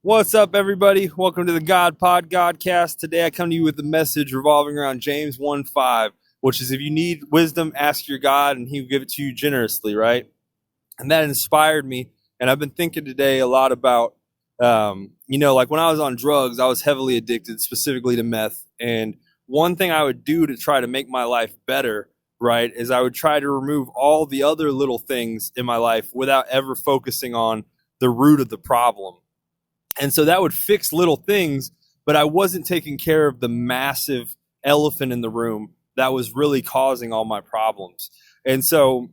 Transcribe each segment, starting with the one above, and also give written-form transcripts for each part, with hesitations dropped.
What's up, everybody? Welcome to the God Pod Godcast. Today I come to you with a message revolving around James 1:5, which is if you need wisdom, ask your God, and he will give it to you generously, right? And that inspired me. And I've been thinking today a lot about, like when I was on drugs, I was heavily addicted, specifically to meth. And one thing I would do to try to make my life better, right, is I would try to remove all the other little things in my life without ever focusing on the root of the problem. And so that would fix little things, but I wasn't taking care of the massive elephant in the room that was really causing all my problems. And so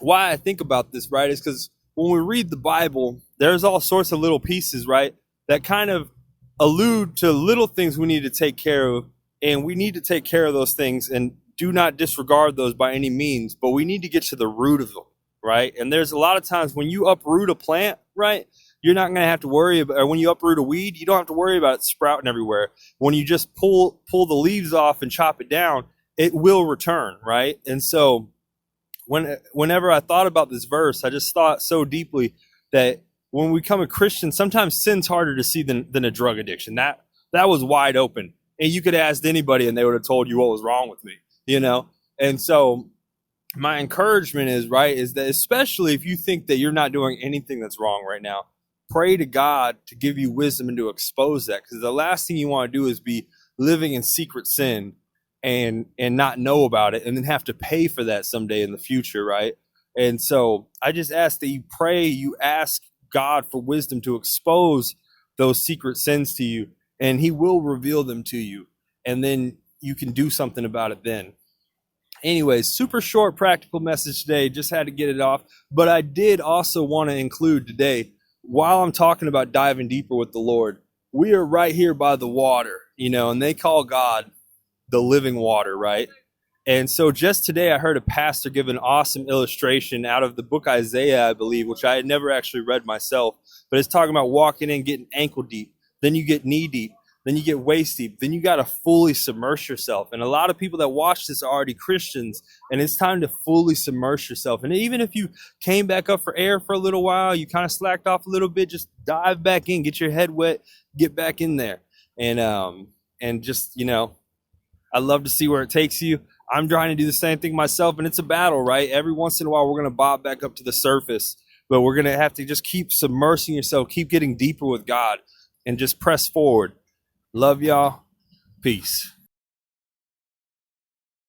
why I think about this, right, is because when we read the Bible, there's all sorts of little pieces, right, that kind of allude to little things we need to take care of. And we need to take care of those things and do not disregard those by any means, but we need to get to the root of them, right? And there's a lot of times when you uproot a plant, right, you're not going to have to worry about, or when you uproot a weed, you don't have to worry about it sprouting everywhere. When you just pull the leaves off and chop it down, it will return, right? And so whenever I thought about this verse, I just thought so deeply that when we become a Christian, sometimes sin's harder to see than a drug addiction. That was wide open. And you could ask anybody and they would have told you what was wrong with me, you know? And so my encouragement is, right, is that especially if you think that you're not doing anything that's wrong right now, pray to God to give you wisdom and to expose that, because the last thing you want to do is be living in secret sin and not know about it and then have to pay for that someday in the future, right? And so I just ask that you pray, you ask God for wisdom to expose those secret sins to you, and he will reveal them to you, and then you can do something about it then. Anyways, super short practical message today, just had to get it off. But I did also want to include today, while I'm talking about diving deeper with the Lord, we are right here by the water, and they call God the living water, right? And so just today I heard a pastor give an awesome illustration out of the book Isaiah, I believe, which I had never actually read myself, but it's talking about walking in, getting ankle deep, then you get knee deep, then you get waist deep, then you got to fully submerge yourself. And a lot of people that watch this are already Christians, and it's time to fully submerge yourself. And even if you came back up for air for a little while, you kind of slacked off a little bit, just dive back in, get your head wet, get back in there. And just, I love to see where it takes you. I'm trying to do the same thing myself, and it's a battle, right? Every once in a while, we're going to bob back up to the surface, but we're going to have to just keep submersing yourself, keep getting deeper with God, and just press forward. Love y'all. Peace.